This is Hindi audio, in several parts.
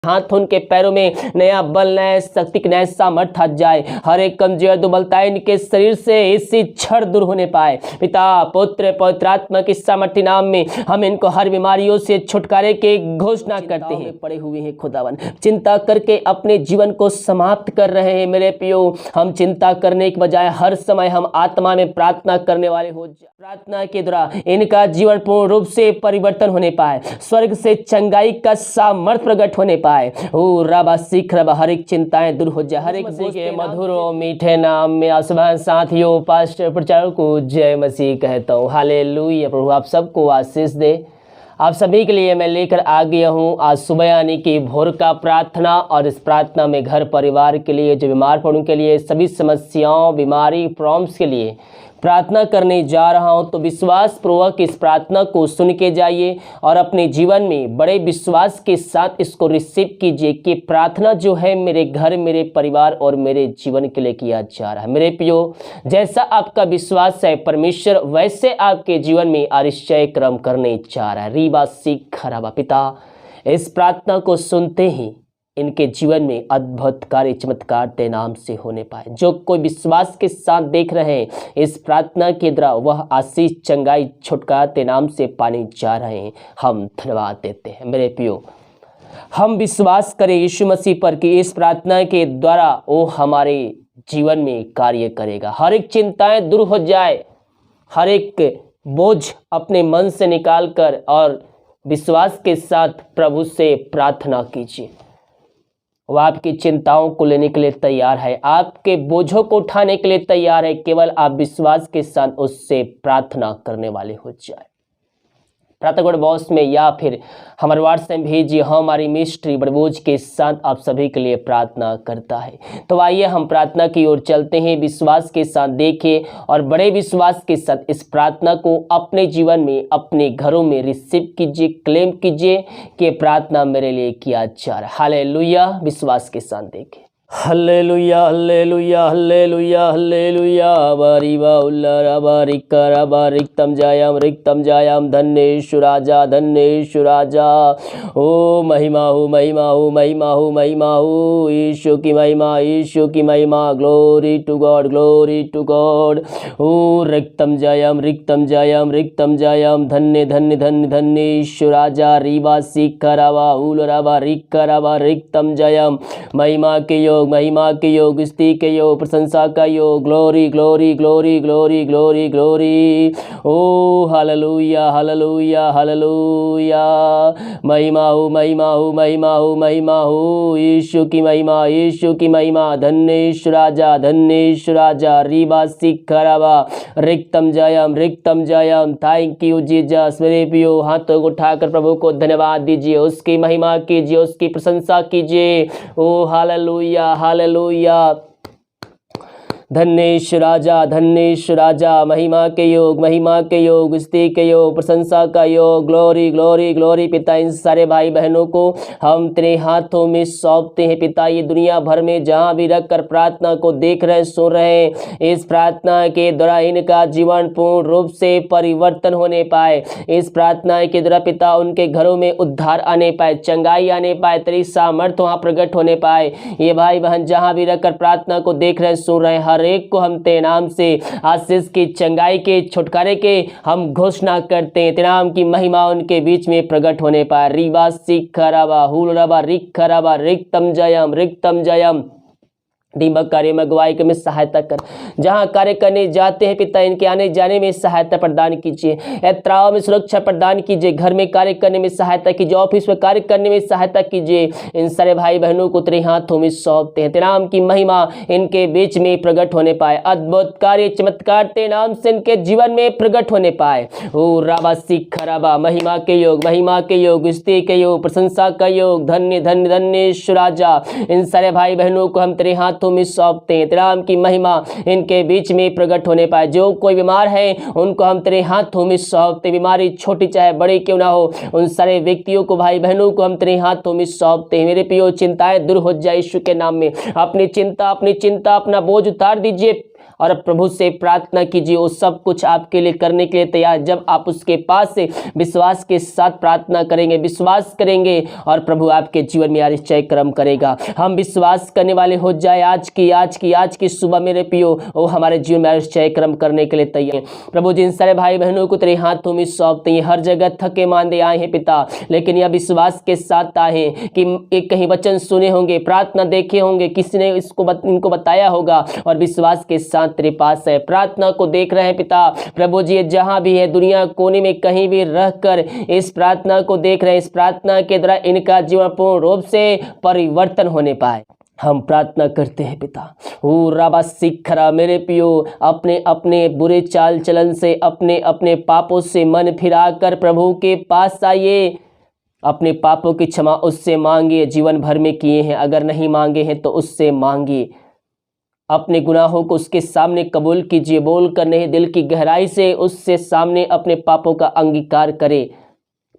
हाथ उनके पैरों में नया बल, नया शक्ति, नया सामर्थ्य आ जाए। हर एक कमजोर दुर्बलता इनके शरीर से इसी क्षण दूर होने पाए। पिता, पुत्र, पवित्र आत्मा के सामर्थ्य नाम में हम इनको हर बीमारियों से छुटकारे के घोषणा करते हैं। पड़े हुए हैं खुदावन, चिंता करके अपने जीवन को समाप्त कर रहे हैं। मेरे पियो, हम चिंता करने के बजाय हर समय हम आत्मा में प्रार्थना करने वाले हो जाए। प्रार्थना के द्वारा इनका जीवन पूर्ण रूप से परिवर्तन होने पाए, स्वर्ग से चंगाई का सामर्थ्य प्रकट होने पाए। ओ रबा सीख रबा, हर एक चिंताएं दूर हो जाए। हर एक के मधुर और मीठे नाम में आसमान साथियों, पास्टर प्रचारक को जय मसीह कहता हूँ। हालेलुया। प्रभु आप सबको आशीष दे। आप सभी के लिए मैं लेकर आ गया हूँ आज सुबह यानी कि भोर का प्रार्थना। और इस प्रार्थना में घर परिवार के लिए, जो बीमार पड़ों के लिए, सभी समस्याओं, बीमारी, प्रॉब्लम्स के लिए प्रार्थना करने जा रहा हूं। तो विश्वास पूर्वक इस प्रार्थना को सुन के जाइए और अपने जीवन में बड़े विश्वास के साथ इसको रिसीव कीजिए कि प्रार्थना जो है मेरे घर, मेरे परिवार और मेरे जीवन के लिए किया जा रहा है। मेरे प्रियो, जैसा आपका विश्वास है परमेश्वर वैसे आपके जीवन में आश्चर्य कर्म करने जा रहा है। रीबा सीख खराबा। पिता, इस प्रार्थना को सुनते ही इनके जीवन में अद्भुत कार्य, चमत्कार ते नाम से होने पाए। जो कोई विश्वास के साथ देख रहे हैं इस प्रार्थना के द्वारा, वह आशीष, चंगाई, छुटकारा ते नाम से पाने जा रहे हैं। हम धन्यवाद देते हैं। मेरे प्रियो, हम विश्वास करें यीशु मसीह पर कि इस प्रार्थना के द्वारा वो हमारे जीवन में कार्य करेगा। हर एक चिंताएं दूर हो जाए, हर एक बोझ अपने मन से निकाल कर और विश्वास के साथ प्रभु से प्रार्थना कीजिए। वह आपकी चिंताओं को लेने के लिए तैयार है, आपके बोझों को उठाने के लिए तैयार है। केवल आप विश्वास के साथ उससे प्रार्थना करने वाले हो जाए। प्रार्थना कोड बॉक्स में या फिर हमारे व्हाट्सएप में भेजिए। हमारी मिस्ट्री बड़बोझ के साथ आप सभी के लिए प्रार्थना करता है। तो आइए हम प्रार्थना की ओर चलते हैं। विश्वास के साथ देखिए और बड़े विश्वास के साथ इस प्रार्थना को अपने जीवन में, अपने घरों में रिसीव कीजिए, क्लेम कीजिए कि प्रार्थना मेरे लिए किया जा रहा है। हालेलुया। विश्वास के साथ देखिए। Hallelujah, hallelujah, hallelujah, hallelujah. बारीबा उल्लारा बारिकारा बारिकतम जायाम धन्येषु राजा, धन्येषु राजा। ओ महिमा हो, महिमा हो, महिमा हो, महिमा हो। यीशु की महिमा, यीशु की महिमा। Glory to God, glory to God. ओ रिक्तम जायाम, रिक्तम जायाम, रिक्तम जायाम। धन्य धन्य धन्य धन्येषु राजा। रीबा सीखराबा उलराबा रिकराबा रिक्तम जायाम। महिमा के योग, महिमा के योग, स्तुति के योग, प्रशंसा का योग। Glory glory glory glory glory glory. ओ हालेलुया, हालेलुया, हालेलुया। महिमा हो, महिमा हो, महिमा हो, महिमा हो। यीशु की महिमा, यीशु की महिमा। धन्येषु राजा, धन्येषु राजा। रीबा सीखराबा रिक्तम जायम, रिक्तम जायम। Thank you Jesus. मेरे प्रियो, हाथों को उठाकर प्रभु को धन्यवाद दीजिए, उसकी महिमा कीजिए, उसकी प्रशंसा कीजिए। ओ हालेलुया, हालेलुया। धन्येषु राजा, धन्येषु राजा। महिमा के योग, महिमा के योग, स्तुति के योग, प्रशंसा का योग। Glory glory glory. पिता, इन सारे भाई बहनों को हम तेरे हाथों में सौंपते हैं। पिता, ये दुनिया भर में जहाँ भी रखकर प्रार्थना को देख रहे, सुन रहे हैं, इस प्रार्थना के द्वारा इनका जीवन पूर्ण रूप से परिवर्तन होने पाए। इस प्रार्थना के द्वारा पिता उनके घरों में उद्धार आने पाए, चंगाई आने पाए, तेरी सामर्थ्य वहाँ प्रकट होने पाए। ये भाई बहन जहाँ भी रखकर प्रार्थना को देख रहे, सुन रहे, हर एक को हम तेरे नाम से आशीष की, चंगाई के, छुटकारे के हम घोषणा करते हैं। तेरे नाम की महिमा उनके बीच में प्रकट होने पाए। रीबा सीखराबा हुलराबा रिखराबा रिक्तम जयम, रिक्तम जयम। दीमक कार्य में अगुवाई में सहायता कर, जहाँ कार्य करने जाते हैं पिता इनके आने जाने में सहायता प्रदान कीजिए, यात्राओं में सुरक्षा प्रदान कीजिए, घर में कार्य करने में सहायता कीजिए, ऑफिस में कार्य करने में सहायता कीजिए। इन सारे भाई बहनों को तेरे हाथों में सौंपते हैं। तेरे नाम की महिमा इनके बीच में प्रकट होने पाए, अद्भुत कार्य चमत्कार तेरे नाम से इनके जीवन में प्रकट होने पाए। ओ राबा सीख खराबा। महिमा के योग, महिमा के योग, स्तुति के योग, प्रशंसा का योग। धन्य धन्य धन्य राजा। इन सारे भाई बहनों को हम तेरे हाथ में सौंपते हैं। तेरे नाम की महिमा इनके बीच में प्रकट होने पाए। जो कोई बीमार है उनको हम तेरे हाथों में सौंपते। बीमारी छोटी चाहे बड़ी क्यों ना हो, उन सारे व्यक्तियों को, भाई बहनों को हम तेरे हाथों में सौंपते हैं। मेरे प्रियो, चिंताएं दूर हो जाए यीशु के नाम में। अपनी चिंता, अपना बोझ उतार दीजिए और प्रभु से प्रार्थना कीजिए, वो सब कुछ आपके लिए करने के लिए तैयार। जब आप उसके पास से विश्वास के साथ प्रार्थना करेंगे, विश्वास करेंगे, और प्रभु आपके जीवन में आश्चर्य कर्म करेगा। हम विश्वास करने वाले हो जाए आज की सुबह मेरे पियो, वो हमारे जीवन में आश्चर्य कर्म करने के लिए तैयार है। प्रभु जिन सारे भाई बहनों को तेरे हाथों में सौंपते हैं, हर जगह थके मांदे आए हैं पिता, लेकिन यह विश्वास के साथ आए हैं कि एक कहीं वचन सुने होंगे, प्रार्थना देखे होंगे, किसी ने इनको बताया होगा, और विश्वास के साथ तेरे पास है, प्रार्थना को देख रहे हैं पिता। प्रभु जी जहां भी है दुनिया कोने में कहीं भी रहकर इस प्रार्थना को देख रहे हैं, इस प्रार्थना के द्वारा इनका जीवन पूर्ण रूप से परिवर्तन होने पाए, हम प्रार्थना करते हैं पिता। ओ राबा सिखरा मेरे पियो, अपने अपने बुरे चाल चलन से, अपने अपने पापों से मन फिराकर प्रभु के पास आइए, अपने पापों की क्षमा उससे मांगिए, जीवन भर में किए हैं, अगर नहीं मांगे हैं तो उससे मांगिए, अपने गुनाहों को उसके सामने कबूल कीजिए, बोल कर नहीं दिल की गहराई से उससे सामने अपने पापों का अंगीकार करें।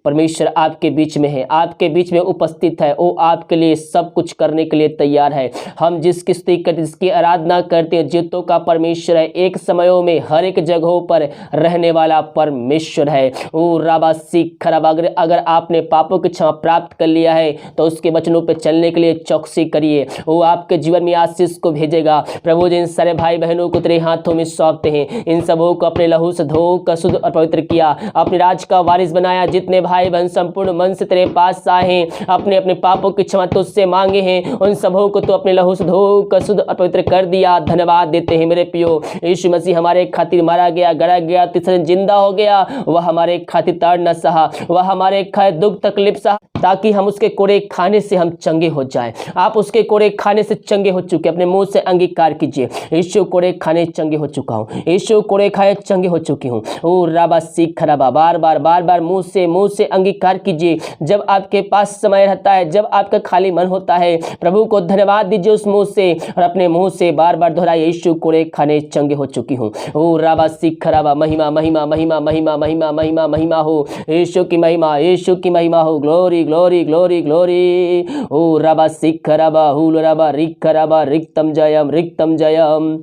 परमेश्वर आपके बीच में है, आपके बीच में उपस्थित है, वो आपके लिए सब कुछ करने के लिए तैयार है। हम जिसकी स्तुति करते, जिसकी आराधना करते हैं, जीतों का परमेश्वर है, एक समयों में हर एक जगहों पर रहने वाला परमेश्वर है। ओ राबा सीख खराब, अगर आपने पापों की क्षमा प्राप्त कर लिया है तो उसके वचनों पर चलने के लिए चौकसी करिए, वो आपके जीवन में आशीष को भेजेगा। प्रभु जिन सारे भाई बहनों को तेरे हाथों में सौंपते हैं, इन सबों को अपने लहू से धो कर शुद्ध और पवित्र किया, अपने राज का वारिस बनाया। जितने भाई बहन संपूर्ण मन से तेरे पास आए हैं, अपने अपने पापों की क्षमा तुझसे मांगे हैं, उन सबों को तो अपने लहू से धोकर शुद्ध और पवित्र कर दिया। धन्यवाद देते हैं मेरे पियो। यीशु मसीह हमारे खातिर मारा गया, गड़ा गया, तीसरे दिन जिंदा हो गया, वह हमारे खातिर ताड़ न सहा, वह हमारे खातिर दुख तकलीफ सहा, ताकि हम उसके कोड़े खाने से हम चंगे हो जाएं। आप उसके कोड़े खाने से चंगे हो चुके, अपने मुंह से अंगीकार कीजिए, यीशु कोड़े खाने चंगे हो चुका हूँ, यीशु कोड़े खाए चंगे हो चुकी हूँ। ओ राबा सीख खराबा, बार बार मुंह से अंगीकार कीजिए। जब आपके पास समय रहता है, जब आपका खाली मन होता है, प्रभु को धन्यवाद दीजिए उस मुंह से, और अपने मुंह से बार बार दोहराइए, यीशु कोड़े खाने चंगे हो चुकी हूँ। ओ राबा सीख खराबा, महिमा महिमा महिमा महिमा महिमा महिमा महिमा हो, यीशु की महिमा, यीशु की महिमा हो, ग्लोरी ग्लोरी ग्लोरी ग्लोरी। ओ राबा सीख खराबा, हुल राबा रिक खराबा, रिक्तम जयम।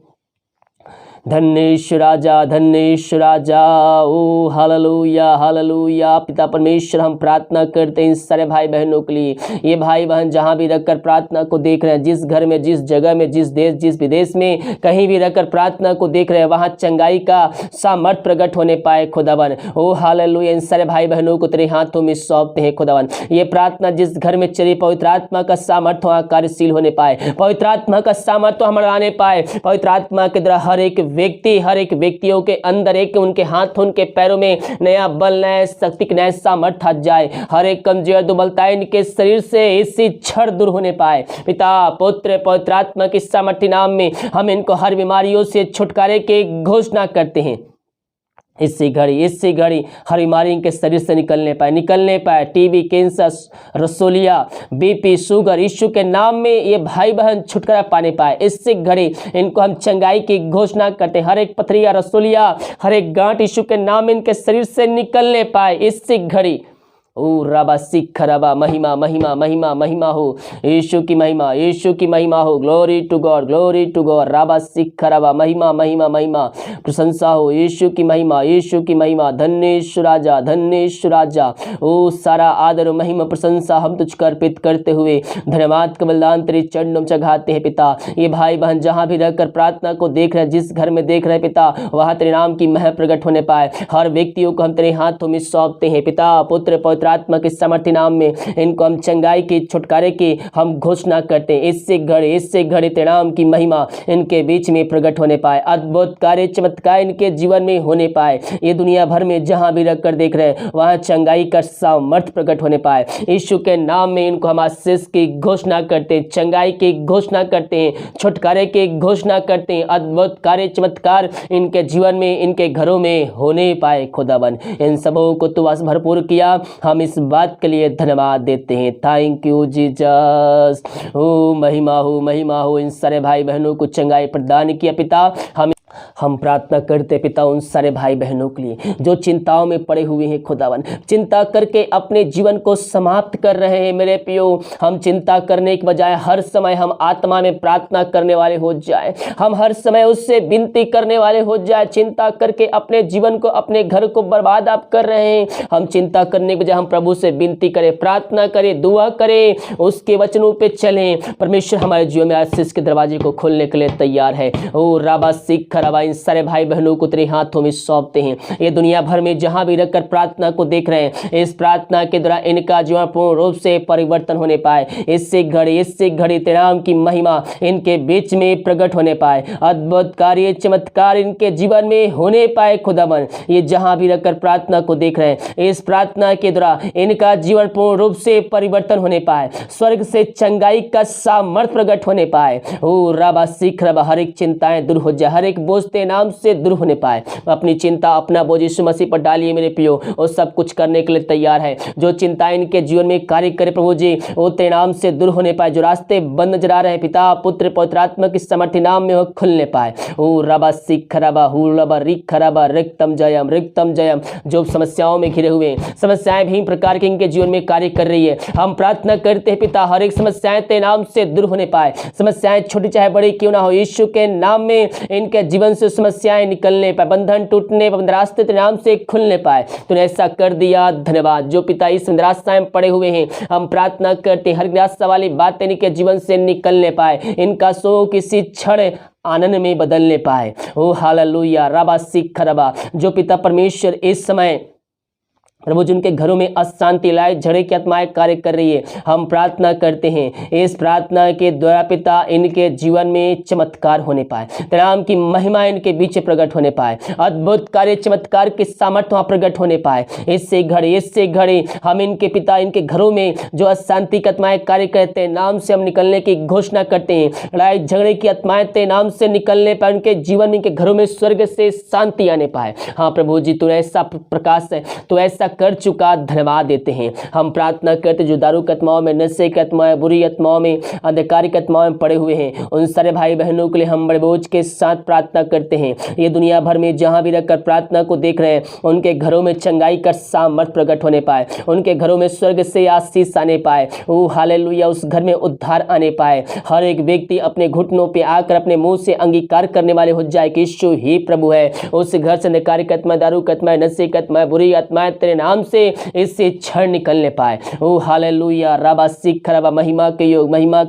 धन्येश राजा। ओ हालेलुया हालेलुया। पिता परमेश्वर हम प्रार्थना करते हैं इन सारे भाई बहनों के लिए। ये भाई बहन जहां भी रहकर प्रार्थना को देख रहे हैं, जिस घर में, जिस जगह में, जिस देश, जिस विदेश में कहीं भी रहकर प्रार्थना को देख रहे हैं, वहां चंगाई का सामर्थ प्रकट होने पाए खुदावन। ओ हालेलुया। इन सारे भाई बहनों को तेरे हाथों में सौंपते हैं खुदावन। ये प्रार्थना जिस घर में चली, पवित्र आत्मा का सामर्थ वहां कार्यशील होने पाए, पवित्र आत्मा का सामर्थ हमारा आने पाए। पवित्र आत्मा के द्वारा हर एक व्यक्तियों के अंदर, एक उनके हाथ, उनके पैरों में नया बल, नया शक्ति, नया सामर्थ आ जाए। हर एक कमजोर दुर्बलता इनके शरीर से इसी क्षण दूर होने पाए। पिता पुत्र पवित्र आत्मा के सामर्थ्य नाम में हम इनको हर बीमारियों से छुटकारे की घोषणा करते हैं। इससे घड़ी हर बीमारी इनके शरीर से निकलने पाए। टीबी, कैंसर, रसोलिया, बीपी, शुगर, यीशु के नाम में ये भाई बहन छुटकारा पाने पाए। इससे घड़ी इनको हम चंगाई की घोषणा करते हैं। हर एक पथरिया, रसोलिया, हर एक गांठ यीशु के नाम में इनके शरीर से निकलने पाए। इससे घड़ी ओ राबा सीख खराबा, महिमा महिमा महिमा महिमा हो, यीशु की महिमा, यीशु की महिमा हो, glory to God, glory to God. राबा सीख खराबा, महिमा महिमा महिमा, प्रशंसा हो, यीशु की महिमा, यीशु की महिमा। धन्येश राजा। ओ सारा आदर महिमा प्रशंसा हम तुझको अर्पित करते हुए धन्यवाद का बलिदान तेरे चरणों में चढ़ाते हैं पिता। ये भाई बहन जहाँ भी रहकर प्रार्थना को देख रहे हैं, जिस घर में देख रहे हैं पिता, वहाँ तेरे नाम की महिमा प्रकट होने पाए। हर व्यक्तियों को हम तेरे हाथों में सौंपते हैं पिता पुत्र पवित्र आत्मा के सामर्थ्य नाम में इनको हम चंगाई की, छुटकारे की हम घोषणा करते हैं। इससे घड़ी तेरे नाम की महिमा इनके बीच में प्रकट होने पाए। अद्भुत कार्य चमत्कार इनके जीवन में होने पाए। ये दुनिया भर में जहां भी रहकर देख रहे हैं, वहां चंगाई का सामर्थ्य प्रकट होने पाए। यीशु के नाम में इनको हम आशीष की घोषणा करते हैं, चंगाई की घोषणा करते हैं, छुटकारे की घोषणा करते हैं। अद्भुत कार्य चमत्कार इनके जीवन में, इनके घरों में होने पाए। खुदावन इन सबों को तू भरपूर किया, हम इस बात के लिए धन्यवाद देते हैं। Thank you Jesus. ओ महिमा हो इन सारे भाई बहनों को चंगाई प्रदान किया पिता। हम हम प्रार्थना करते पिता उन सारे भाई बहनों के लिए जो चिंताओं में पड़े हुए हैं खुदावन, चिंता करके अपने जीवन को समाप्त कर रहे हैं। मेरे पियो, हम चिंता करने के बजाय हर समय हम आत्मा में प्रार्थना करने वाले हो जाए, हम हर समय उससे विनती करने वाले हो जाए। चिंता करके अपने जीवन को, अपने घर को बर्बाद आप कर रहे हैं। हम चिंता करने के बजाय हम प्रभु से विनती करें, प्रार्थना करें, दुआ करें, उसके वचनों पे चलें। परमेश्वर हमारे जीवन में आशीष के दरवाजे को खोलने के लिए तैयार है। ओ राबा सीख रबा, इन सारे भाई बहनों को तेरे हाथों में सौंपते हैं। ये दुनिया भर में जहां भी रखकर प्रार्थना को देख रहे हैं, इस प्रार्थना के द्वारा इनका जीवन पूर्ण रूप से परिवर्तन होने पाए। इससे घड़ी तेरे नाम की महिमा इनके बीच में प्रकट होने पाए, अद्भुत कार्य चमत्कार इनके जीवन में होने पाए। खुदावन, ये जहां भी रखकर प्रार्थना को देख रहे हैं, इस प्रार्थना के द्वारा इनका जीवन पूर्ण रूप से परिवर्तन होने पाए, स्वर्ग से चंगाई का सामर्थ प्रकट होने पाए। ओ रबा सीख रबा, हर एक चिंताएं दूर हो जाए, हर एक बोझ तेरे नाम से दूर होने पाए। अपनी चिंता, अपना बोझ यीशु मसीह पर डालिए मेरे पियो, और सब कुछ करने के लिए तैयार है। जो चिंता इनके जीवन में कार्य करे प्रभु जी, वो तेरे नाम से दूर होने पाए। जो रास्ते बंद नजर आ रहे हैं पिता, पुत्र, पवित्र आत्मा की समर्थी नाम में वो खुलने पाए। ओ रबा सीख रबा, हु रबा रिख रबा, रिक्तम जयम। जो समस्याओं में घिरे हुए, समस्याएं भी प्रकार के इनके जीवन में कार्य कर रही है, हम प्रार्थना करते हैं पिता, हर एक समस्याएं तेरे नाम से दूर होने पाए। समस्याएं छोटी चाहे बड़ी क्यों ना हो, यीशु के नाम में इनके जीवन से समस्याएं निकलने पाए, बंधन टूटने पाए, रास्ते तेरे नाम से खुलने पाए। तूने ऐसा कर दिया, धन्यवाद। जो पिता इस निराशा में पड़े हुए हैं, हम प्रार्थना करते हैं हर निराशा वाली बातें इनके जीवन से निकलने पाए, इनका शोक किसी क्षण आनंद में बदलने पाए। ओ हालेलुया रबा सीख रबा। जो पिता परमेश्वर इस समय प्रभु जिनके घरों में अशांति लाए झगड़े की आत्माएं कार्य कर रही है, हम प्रार्थना करते हैं इस प्रार्थना के द्वारा पिता इनके जीवन में चमत्कार होने पाए, तेरे नाम की महिमा इनके बीच प्रकट होने पाए, अद्भुत कार्य चमत्कार के सामर्थ्य वहां प्रकट होने पाए। इससे घड़ी हम इनके पिता, इनके घरों में जो अशांति की आत्माएं कार्य करते हैं, नाम से हम निकलने की घोषणा करते हैं। लड़ाई झगड़े की आत्माएं तेरे नाम से निकलने पाए, उनके जीवन में, इनके घरों में स्वर्ग से शांति आने पाए। हाँ प्रभु जी, तू ऐसा प्रकाश है, तू ऐसा कर चुका, धन्यवाद देते हैं। हम प्रार्थना करते जो दारू की आत्माओं में, नशे की आत्माएं, बुरी आत्माओं में, अंधकार की आत्माओं में पड़े हुए हैं, उन सारे भाई बहनों के लिए हम बड़े बोझ के साथ प्रार्थना करते हैं। ये दुनिया भर में जहां भी रखकर प्रार्थना को देख रहे हैं, उनके घरों में चंगाई का सामर्थ प्रकट होने पाए, उनके घरों में स्वर्ग से आशीष आने पाए। ओ हालेलुया, उस घर में उद्धार आने पाए। हर एक व्यक्ति अपने घुटनों पे आकर अपने मुंह से अंगीकार करने वाले हो जाए कि यीशु ही प्रभु है। उस घर से अंधकार की आत्मा, दारू की आत्मा, नशे की आत्मा, बुरी आत्माएं तेरे नाम से इससे क्षण निकलने पाए। ओ हालेलुया रबा सीख रबा, महिमा के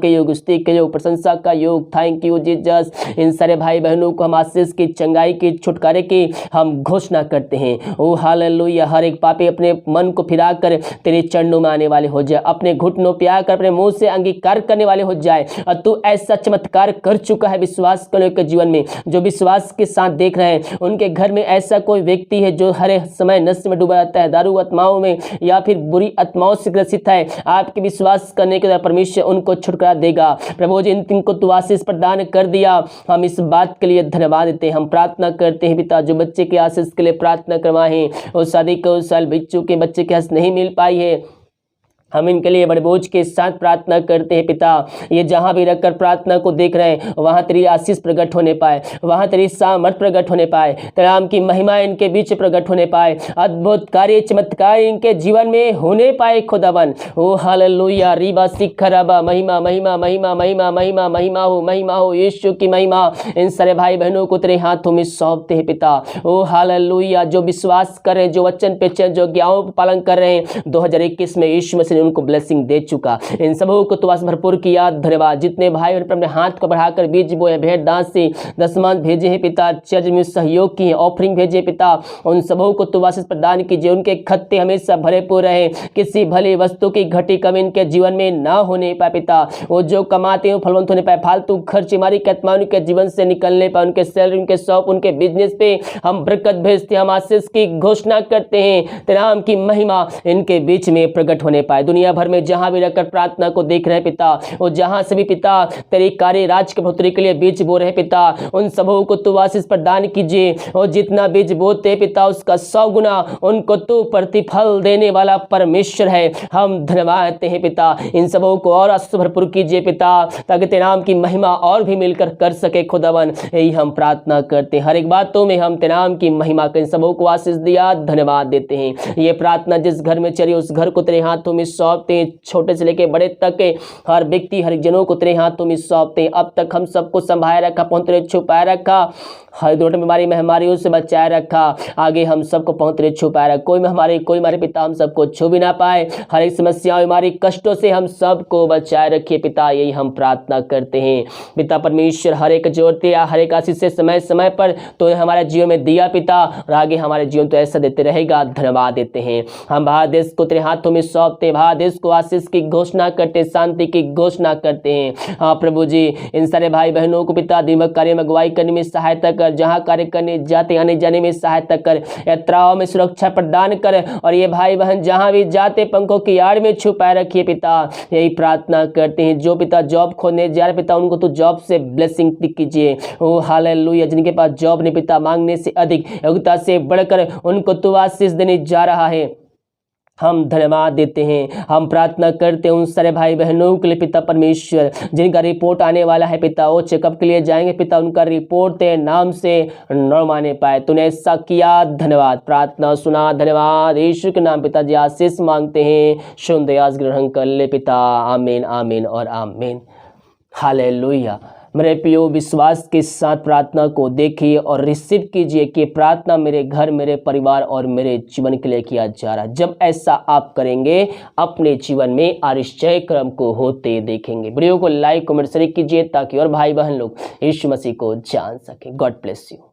योग, स्तुति के योग, प्रशंसा का योग। Thank you Jesus. इन सारे भाई बहनों को हम आशीष की, चंगाई की, छुटकारे की हम घोषणा करते हैं। ओ हालेलुया, हर एक पापी अपने मन को फिराकर तेरे चरणों में आने वाले हो जाए, अपने घुटनों पे आकर अपने मुंह से अंगीकार करने वाले हो जाए। और तू ऐसा चमत्कार कर चुका है विश्वास करने के जीवन में, जो विश्वास के साथ देख रहे हैं। उनके घर में ऐसा कोई व्यक्ति है जो हर समय नशे में डूबा रहता है, दारू आत्माओं में या फिर बुरी आत्माओं से ग्रसित है, आपके विश्वास करने के द्वारा परमेश्वर उनको छुटकारा देगा। प्रभु जी, इनको तू आशीष प्रदान कर दिया, हम इस बात के लिए धन्यवाद देते हैं। हम प्रार्थना करते हैं पिता, जो बच्चे के आशीष के लिए प्रार्थना करवाए हैं, उस शादी को उस साल बच्चों के बच्चे के आशीष नहीं मिल पाई है, हम इनके लिए बड़े बोझ के साथ प्रार्थना करते हैं पिता। ये जहां भी रखकर प्रार्थना को देख रहे हैं, वहां तेरी आशीष प्रकट होने पाए, वहां तेरी सामर्थ प्रकट होने पाए, तेरे नाम की महिमा इनके बीच प्रकट होने पाए, अद्भुत कार्य चमत्कार इनके जीवन में होने पाए। खुदावन, ओ हालेलुया रीबा सीख रबा, महिमा महिमा महिमा महिमा महिमा महिमा हो यीशु की महिमा। इन सारे भाई बहनों को तेरे हाथों में सौंपते हैं पिता। ओ हालेलुया, जो विश्वास करें, जो वचन पे चल, जो आज्ञाओं पर पालन कर रहे हैं, 2021 में यीशु मसीह उनको ब्लेसिंग दे चुका। इन सबों को तो आस भरपूर किया, धन्यवाद। जितने भाई अपने हाथ को बढ़ाकर बीज बोए, भेंट दान से दशमांश भेजे हैं पिता, चर्च में सहयोग किए, ऑफरिंग भेजे पिता, उन सबों को तो आशीष प्रदान कीजिए। उनके खत्ते हमेशा भरे पूरे रहे, किसी भली वस्तु की घटी कमी इनके जीवन में ना होने पाए पिता। वो जो कमाते हैं फलवंत होने पाए, फालतू खर्च मारी के आत्मा उनके जीवन से निकलने पाए, उनके सैलरी, उनके शॉप, उनके बिजनेस पे हम बरकत भेजते हैं, हम आशीष की घोषणा करते हैं। तेरे नाम की महिमा इनके बीच में प्रकट होने पाए। दुनिया भर में जहां भी रहकर प्रार्थना को देख रहे हैं पिता, और जहां से भी पिता तेरे कार्य राज के बढ़ोतरी के लिए बीज बो रहे पिता, उन सबों को तू आशीष प्रदान कीजिए, और जितना बीज बोते पिता उसका 100 गुना उनको तू प्रतिफल देने वाला परमेश्वर है। हम धन्यवाद देते हैं पिता, इन सबों को और आशीष भरपूर कीजिए पिता, ताकि तेरे नाम की महिमा और भी मिलकर कर सके खुदावन। यही हम प्रार्थना करते हैं, हर एक बातों में हम तेरे नाम की महिमा कर, इन सबों को आशीष दिया, धन्यवाद देते हैं। ये प्रार्थना जिस घर में चली उस घर को तेरे हाथों में सौंपते हैं, छोटे से लेके बड़े तक के हर व्यक्ति हर जनों को तेरे हाथों में सौंपते हैं। अब तक हम सबको संभाले रखा, पहुंच छुपाए रखा, हर दौड़ बीमारी महामारियों से बचाए रखा, आगे हम सबको पहुंच छुपाए रखा, कोई महामारी कोई हमारे पिता हम सबको छू भी ना पाए, हर एक समस्या बीमारी कष्टों से हम सबको बचाए रखिए पिता, यही हम प्रार्थना करते हैं पिता परमेश्वर। हर एक जोड़ते या हर एक आशीष से समय समय पर तो हमारे जीवन में दिया पिता, और आगे हमारे जीवन तो ऐसा देते रहेगा, धन्यवाद देते हैं। हम भारत देश को तेरे हाथों में सौंपते, भारत देश को आशीष की घोषणा करते, शांति की घोषणा करते हैं। हाँ प्रभु जी, इन सारे भाई बहनों को पिता दिमाग कार्य में अगुवाई करने में सहायता कर, जहाँ कार्य करने जाते आने जाने में सहायता कर, यात्राओं में सुरक्षा प्रदान कर, और ये भाई बहन जहाँ भी जाते पंखों की आड़ में छुपाए रखिए पिता, यही प्रार्थना करते हैं। जो पिता जॉब खोजने जा रहे पिता उनको तो जॉब से ब्लेसिंग कीजिए, ओ हालेलुया। जिनके पास जॉब नहीं पिता, मांगने से अधिक योग्यता से बढ़कर उनको तो आशीष देने जा रहा है, हम धन्यवाद देते हैं। हम प्रार्थना करते हैं उन सारे भाई बहनों के लिए पिता परमेश्वर, जिनका रिपोर्ट आने वाला है पिता, वो चेकअप के लिए जाएंगे पिता, उनका रिपोर्ट तेरे नाम से न माने पाए, तूने ऐसा किया, धन्यवाद। प्रार्थना सुना, धन्यवाद। यीशु के नाम पिता जी आशीष मांगते हैं, सुन दयास ग्रहण कर ले पिता, आमीन आमीन और आमीन। हालेलुया। मेरे प्रियो, विश्वास के साथ प्रार्थना को देखिए और रिसीव कीजिए कि प्रार्थना मेरे घर, मेरे परिवार और मेरे जीवन के लिए किया जा रहा है। जब ऐसा आप करेंगे अपने जीवन में आश्चर्य क्रम को होते देखेंगे। वीडियो को लाइक कमेंट शेयर कीजिए ताकि और भाई बहन लोग यीशु मसीह को जान सके। God bless you.